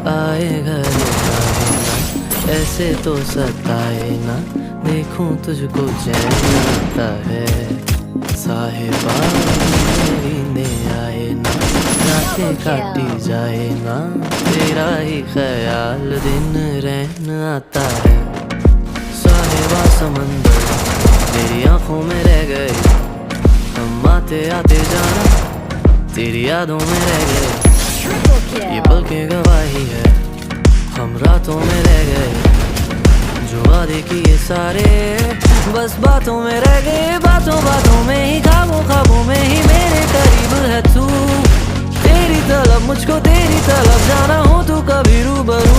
आए घर आए ना, ऐसे तो सताए ना, देखूं तुझको चैन आता है। साहिबा मेरी ने आए ना, रातें काटी जाए ना, तेरा ही ख्याल दिन रहन आता है। साहिबा समंदर तेरी आंखों में रह गए, हम आते आते जाना तेरी यादों में रह गए। ये पल की गवाही है, हम रातों में रह गए, जो वादे किए सारे बस बातों में रह गए। बातों बातों में ही, ख्वाबों ख्वाबों में ही मेरे करीब है तू। तेरी तलब मुझको तेरी तलब, जाना हो तू कभी रूबरू।